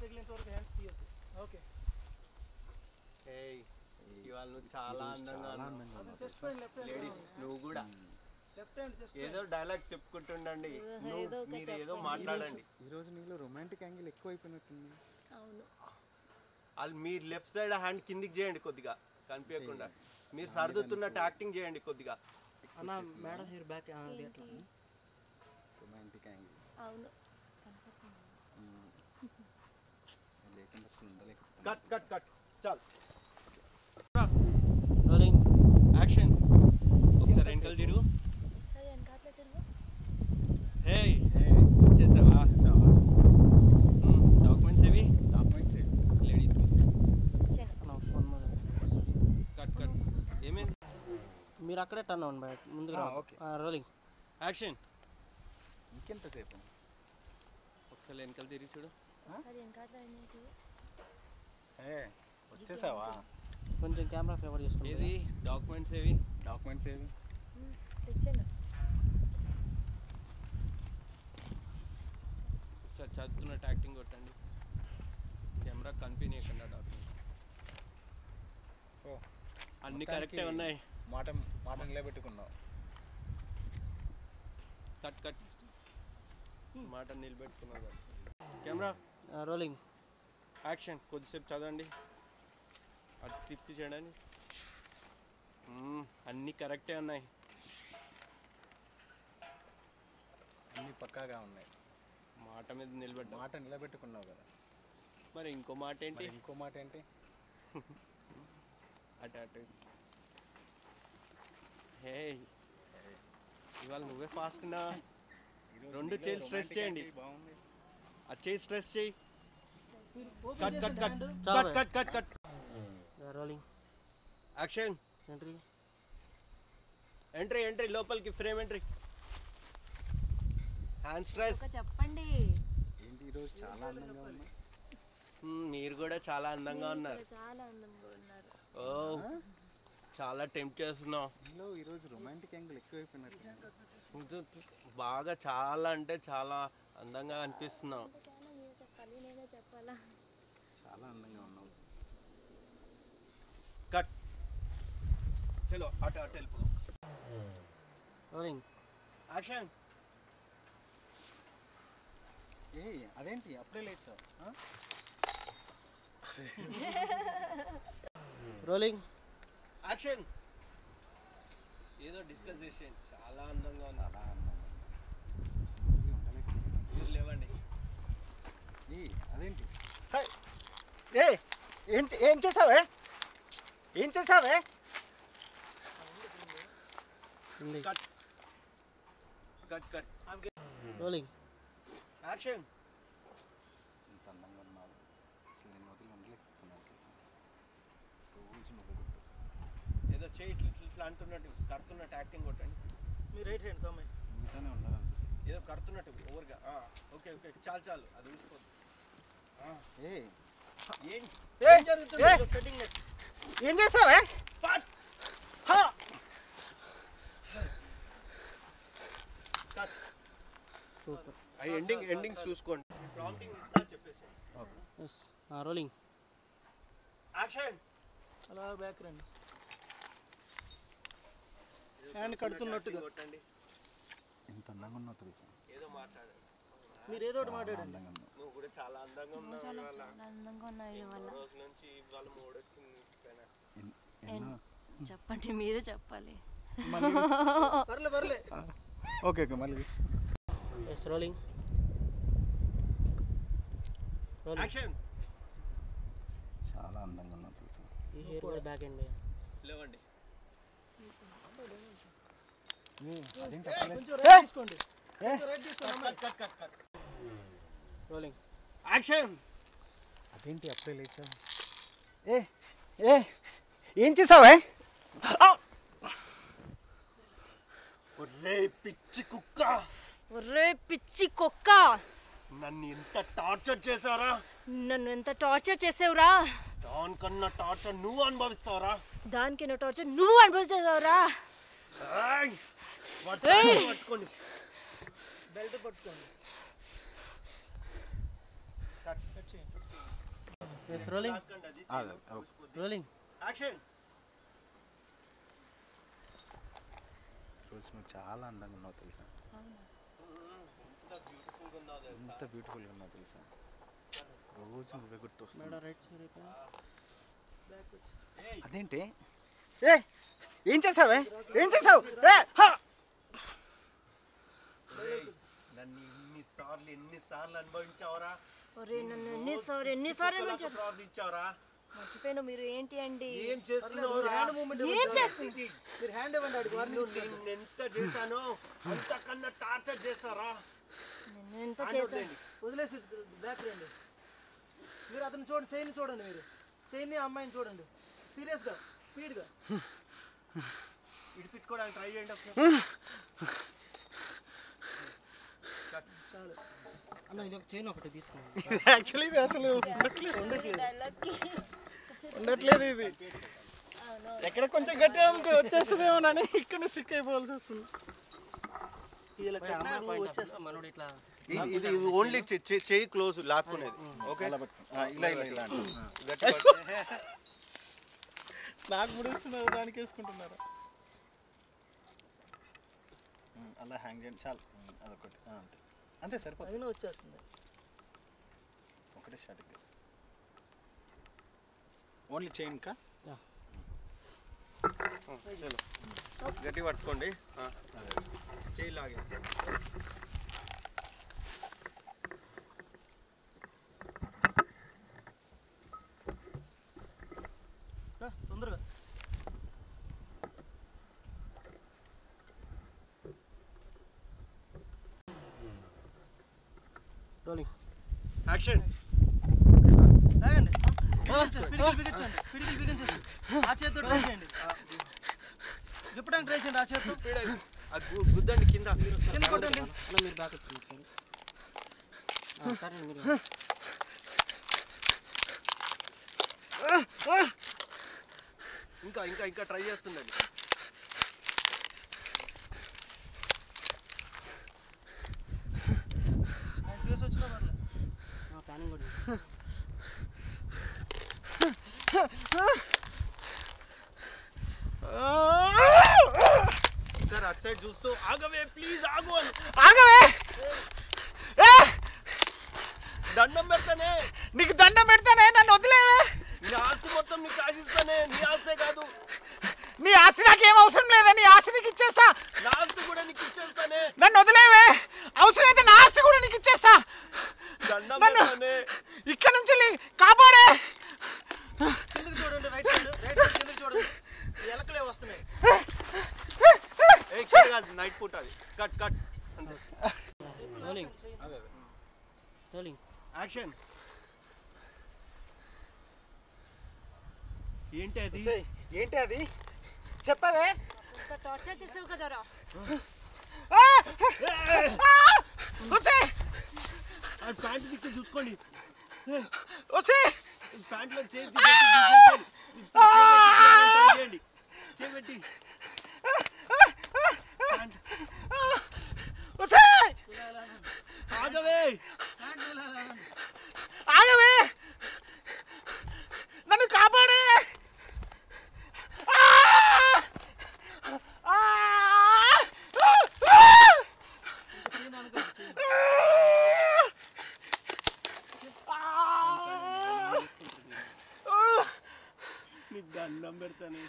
తగిలేంత వరకు హ్యాండ్స్ తీయొద్దు. ఓకే. ఏయ్ ఇవాళ నువ్వు చాలా అందంగా ఉన్నావు. చెస్ట్ పైన లెఫ్ట్ హ్యాండ్. లేడీస్ నువ్వు కూడా లెఫ్ట్ హ్యాండ్ చెస్ట్. ఏదో డైలాగ్స్ చెప్పుకుంటుండండి, మీరు ఏదో మాట్లాడండి. ఈరోజు నీలో రొమాంటిక్ యాంగిల్ ఎక్కువ అయిపోయినట్టుంది. అవును. వాళ్ళు మీరు లెఫ్ట్ సైడ్ హ్యాండ్ కిందికి చేయండి కొద్దిగా కనిపించకుండా. మీరు సర్దుతున్నట్టు యాక్టింగ్ చేయండి కొద్దిగా. అన్న madam hair back romantic angle. అవును. లేకుండా అసలు ఉండలేకపోతే. కట్ కట్ కట్ చాలు. Rolling action. ఒకసారి వెనకాల తిరుగు. సరే వెనకాల తిరుగు. హే వచ్చేసావా? డాక్యుమెంట్స్ ఏవి? డాక్యుమెంట్స్ లేడీస్ ఫోన్ మీద కట్ కట్. ఏమైంది? మీరు అక్కడే టర్న్ అవ్వండి బయట ముందుగా. ఓకే. Rolling action. ఇంకెంతసేపు? ఒకసారి వెనకాల తిరిగి చూడు. సరే వెనకాల తిరుగు. వచ్చేసావా? కొంచెం కెమెరా ఫేవర్ చేసుకోండి. ఏది డాక్యుమెంట్స్ ఏవి? డాక్యుమెంట్స్ ఏవి? తెచ్చాను. ఒకసారి చదువుతున్నట్టు యాక్టింగ్ కొట్టండి. కెమెరా కనిపించకుండా డాక్యుమెంట్స్ అన్ని కరెక్టే ఉన్నాయి. మాట నిలబెట్టుకున్నావు. Cut cut. మాట నిలబెట్టుకున్నావు. Camera rolling action. కొద్దిసేపు చదవండి, అటు తిప్పి చేయడానికి. అన్నీ కరెక్టే ఉన్నాయి. అన్ని పక్కాగా ఉన్నాయి. మాట మీద మాట నిలబెట్టుకున్నావు కదా. మరి ఇంకో మాట ఏంటి? ఇంకో మాట ఏంటి? అటు అటు. హే ఇవాళ నువ్వే ఫాస్ట్ ఉన్నా. రెండు చేయి స్ట్రెస్ చేయండి. బాగుంది. అది చేయి స్ట్రెస్ చేయి. Cut cut cut cut cut cut cut. Rolling action. Entry entry entry. లోపలికి ఫ్రేమ్ ఎంట్రీ. Hand stress. చెప్పండి. ఏంటి ఈరోజు చాలా అందంగా ఉన్నా. మీరు కూడా చాలా అందంగా ఉన్నారు. చాలా అందంగా ఉన్నారు. ఓ చాలా టెంప్ట్ చేస్తున్నావు. ఇందులో ఈరోజు రొమాంటిక్ యాంగిల్ ఎక్కువైపోయినట్టు. బాగా చాలా అంటే చాలా అందంగా అనిపిస్తున్నావు. మీరు చెప్పాలి, నేనే చెప్పాలా? చాలా అందంగా ఉన్నావు. కట్. చలో అటు అటు వెళ్ళిపో. Rolling action. అదేంటి అప్పుడే లేచావు? Rolling action. ఏదో డిస్కస్ చేసి చాలా అందంగా ఉంది. చాలా అందంగా మీరు లేవండి. అదేంటి? ఏంటి ఏం చేసావే? ఏం చేసావే? Cut cut cut. Rolling action. ఇంత అందంగా ఉన్నావు. అసలు నేను వదిలి ఉండలేకపోతున్నాను తెలుసా. రోజు నువ్వు గుర్తొస్తావు. ఏదో చేయి ఇట్లా ఇట్లా అంటున్నట్టు కడుతున్నట్టు యాక్టింగ్ కొట్టండి. మీ రైట్ హ్యాండ్ తమ్మే మీతోనే ఉండాలనిపిస్తుంది. ఏదో కడుతున్నట్టు ఓవర్గా. ఓకే ఓకే చాలు చాలు. అది చూసుకోండి. ఏం జరుగుతుంది? ఏం చేసావే? సూపర్. ఎండింగ్స్ చూసుకోండి. ప్రాంప్టింగ్ ఇస్తా చెప్పేసి. Rolling action. అలా బ్యాక్ రండి. హ్యాండ్ కడుతున్నట్టుగా కొట్టండి. ఎంత అందంగా ఉన్నావు తెలుసా. ఏదో మాట్లాడండి. మీరు ఏదో ఒకటి మాట్లాడండి. అందంగా ఉన్నావు. నువ్వు కూడా చాలా అందంగా ఉన్నావు. చాలా ఇవాళ అందంగా ఉన్నాయి ఇవాళ. రోజు నుంచి ఇవాళ మూడొచ్చింది పైన. చెప్పండి, మీరే చెప్పాలి. పర్లే పర్లే. ఓకే ఓకే మళ్ళీ. Rolling action. చాలా అందంగా ఉన్నావు తెలుసా. ఈ హెయిర్ కూడా బ్యాక్ ఎండ్ లేవండి. అదేంటి కొంచెం రైట్ తీసుకోండి. Cut cut cut. Rolling action. అదేంటి అప్పుడే లేచావు. ఏం చేసావే? ఒరే పిచ్చి కుక్క, ఒరే పిచ్చి కుక్క, నన్ను ఎంత టార్చర్ చేసారా? నన్ను ఎంత టార్చర్ చేసావురా? దానికన్నా టార్చర్ నువ్వు అనుభవిస్తావరా? దానికన్నా టార్చర్ నువ్వు అనుభవిస్తావురా? పట్టుకోండి. బెల్ట్ పట్టుకోండి. Rolling rolling action. రోజు నువ్వు చాలా అందంగా ఉన్నావు తెలుసా, ఎంత బ్యూటిఫుల్గా ఉన్నావు తెలుసా. రోజు నువ్వే గుర్తు వస్తుంది. రైట్ సైడ్ అదేంటి ఏ ఏం చేసావే ఏం చేసావు నన్ను ఎన్నిసార్లు అనుభవించావరా, ఒరే నన్ను ఎన్నిసార్లు ప్రార్థించావరా. మర్చిపోయాను మీరు ఏంటి అండి ఏం చేస్తున్నావురా? ఏం చేస్తుంది మీరు హ్యాండ్ ఇవ్వండి అడిగి నేను ఎంత చేశానో అంతకన్నా టార్చర్ చేస్తారా. నేను ఎంత చేశాను వదిలేసి బ్యాక్ రండి. మీరు అతను చూడండి, చైన్ చూడండి, మీరు చైన్ అమ్మాయిని చూడండి, సీరియస్గా స్పీడ్గా ఇడిపించుకోవడానికి ట్రై చేయండి ఒకసారి. చాలు అన్న, ఇది ఒక చైన్ ఒకటి తీసుకున్నాను. యాక్చువల్లీ ఇది అసలు ఉండట్లేదు. ఇది ఎక్కడ కొంచెం గట్టిగా ఉంటే వచ్చేస్తుందేమోనని ఇక్కడ స్టిక్ అయిపోవాల్సి వస్తుంది. ఇలా అమ్మాయి వచ్చేస్తాం మనోడు ఇట్లా. ఇది ఓన్లీ చెయ్యి క్లోజ్ లాక్కునేది. ఓకే ఇలా నాకు ముడిస్తున్నారు, దానికి వేసుకుంటున్నారు. అలా హ్యాంగ్ చేయండి చాలు. అదొకటి అంతే సరిపోతుంది. అయినా వచ్చేస్తుంది. ఒకటే షార్ట్ ఓన్లీ చైన్ కా. గట్టి పట్టుకోండి, చెయ్యి లాగే. తొందరగా రోలింగ్ యాక్షన్. ఆగండి, పిడికిలు బిగించండి. ఆ చేతితో ట్రై చేయండి, విప్పడానికి ట్రై చేయండి. ఆ చేతితో గుద్దండి కింద కింద కొట్టండి. మీరు బ్యాక్ వచ్చండి. మీరు ఇంకా ఇంకా ఇంకా ట్రై చేస్తుండండి. కేసు వచ్చినా పర్లేదు. ప్లానింగ్ కూడా సార్ అటు సైడ్ చూస్తూ ఆగవే ప్లీజ్ ఆగు అని. ఆగవే, దండం పెడతానే, నీకు దండం పెడతానే, నన్ను వదిలేవే. నీ ఆస్తి మొత్తం నీకు రాసిస్తానే. నీ ఆస్తే కాదు, నీ ఆస్తి నాకేం అవసరం లేదా, నీ ఆస్తి నీకు ఇచ్చేస్తా. నా ఆస్తి కూడా నీకు ఇచ్చేస్తానే. నన్ను వదిలేవే, అవసరమైతే నా ఆస్తి కూడా నీకు ఇచ్చేస్తా. దండం నన్ను పెడతానే. ఇక్కడ నుంచి కాపాడే. కిందకి చూడండి, రైట్ సైడ్ కిందకి చూడండి. ఎలకలే వస్తున్నాయి. కాదు నైట్ పూట అది. Cut cut. Rolling rolling action. ఏంటి అది? ఏంటి అది చెప్పవే. టార్చర్ చేసావు కదరా. ప్యాంట్ తీసి చూసుకోండి. ప్యాంట్లో చేసి చేయండి, చేపెట్టి ఆగవే ఆగవే, నన్ను కాపాడే. నీకు దండం పెడతాను.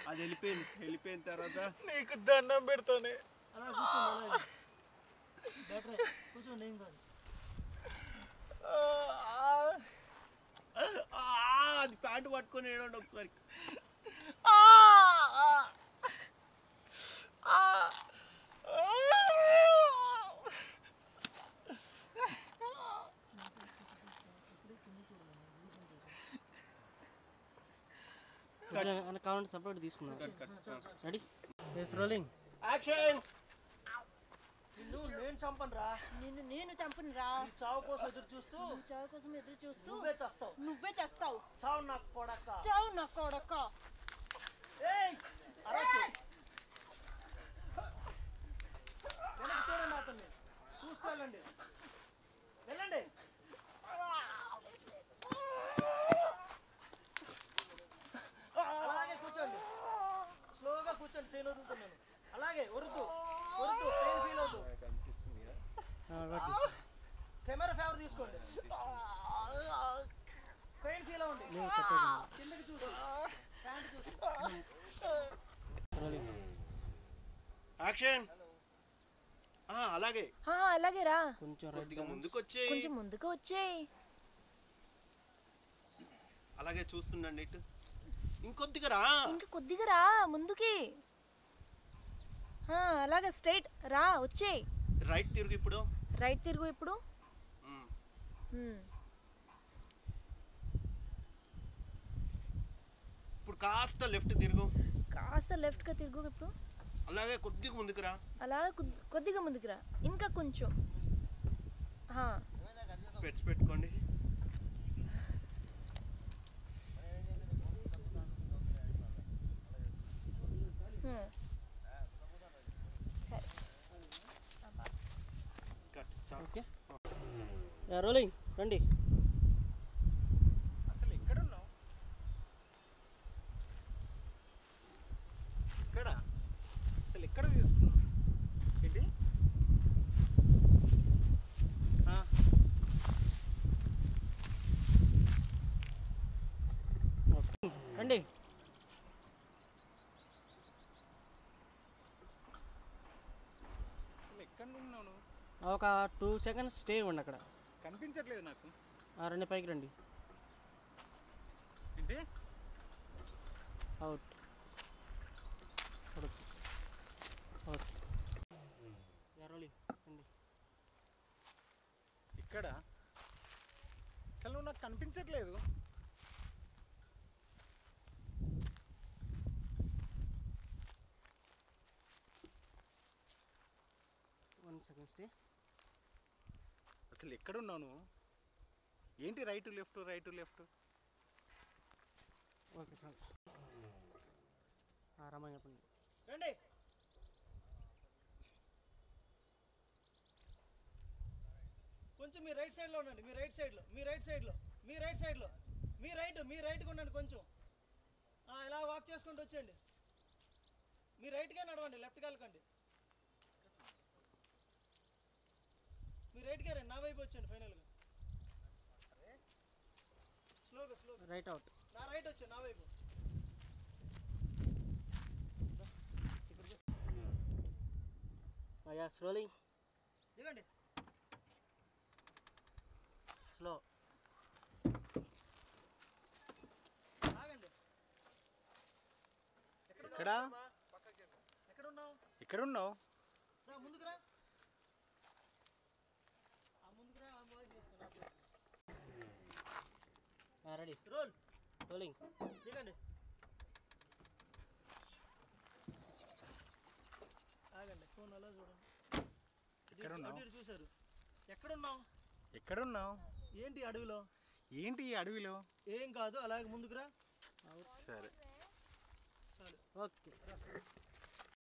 అది వెళ్ళిపోయిన తర్వాత నీకు దండం పెడతానే. అలా కూర్చోండి, బెటర్ కూర్చోండి, ఏం కాదు. అది ప్యాంటు పట్టుకొని ఏడండి ఒకసారి. కావాలంటే సపరేట్ తీసుకున్నాను. Ready rolling action. నేను చంపనురా, నేను చంపను రా. చావు కోసం ఎదురు చూస్తూ చావు కోసం ఎదురు చూస్తూ నువ్వే చేస్తావు. నువ్వే చేస్తావు. చావు నాకు కొడక. చావు నా కొడక. ఏయ్ అరచు. వెనక్కి చూడండి, అతన్ని చూస్తానండి. వెళ్ళండి. యాక్షన్. అలాగే అలాగే రా. కొద్దిగా ముందుకు వచ్చే. కొంచెం ముందుకు వచ్చేయ్. అలాగే చూస్తుండండి ఇటు. ఇంకొద్దిగా రా. ఇంకా కొద్దిగా రా ముందుకి. అలాగే స్ట్రైట్ రా వచ్చేయ్. రైట్ తిరుగు ఇప్పుడు. రైట్ తిరుగు ఇప్పుడు. ఇప్పుడు కాస్త లెఫ్ట్ తిరుగు. కాస్త లెఫ్ట్గా తిరుగు ఇప్పుడు. అలాగే కొద్దిగా ముందుకు రా. అలా కొద్దిగా ముందుకు రా. ఇంకా కొంచెం. స్పెట్స్ పెట్టుకోండి. సరే ఓకే రోలింగ్ రండి. అసలు ఎక్కడున్నావు? ఇక్కడ అసలు ఎక్కడ తీసుకున్నావు? ఏంటి? రండి. అసలు ఎక్కడ ఉన్నావు నువ్వు? ఒక 2 seconds స్టే ఇవ్వండి అక్కడ. కనిపించట్లేదు నాకు. రండి పైకి రండి. ఏంటి? అవుట్. అవుట్. రోలింగ్ రండి. ఇక్కడ అసలు నువ్వు నాకు కనిపించట్లేదు. One second stay. అసలు ఎక్కడున్నావు నువ్వు? ఏంటి right left right left? Okay చాలు. రామయ్య చెప్పండి. రండి. కొంచెం మీ రైట్ సైడ్లో ఉండండి. మీ రైట్ సైడ్లో మీ రైట్గా ఉండండి కొంచెం. ఇలా వాక్ చేసుకుంటూ వచ్చేయండి. మీ రైట్గా నడవండి, లెఫ్ట్కి వెళ్ళకండి. మీ రైట్గా రండి, నా వైపు వచ్చేయండి ఫైనల్గా. స్లోగా రైట్ అవుట్. నా రైట్ వచ్చాను, నా వైపు. స్లోలీ దిగండి. స్లో. ఆగండి. ఎక్కడున్నావు? రా ముందుకురా. Ready roll. రోలింగ్. దిగండి. ఆగండి. ఫోన్ అలా చూడండి. అటు చూశారు. ఎక్కడున్నావు? ఏంటి అడవిలో? ఏంటి ఈ అడవిలో? ఏం కాదు, అలాగే ముందుకురా. సరే. చాలు. ఓకే.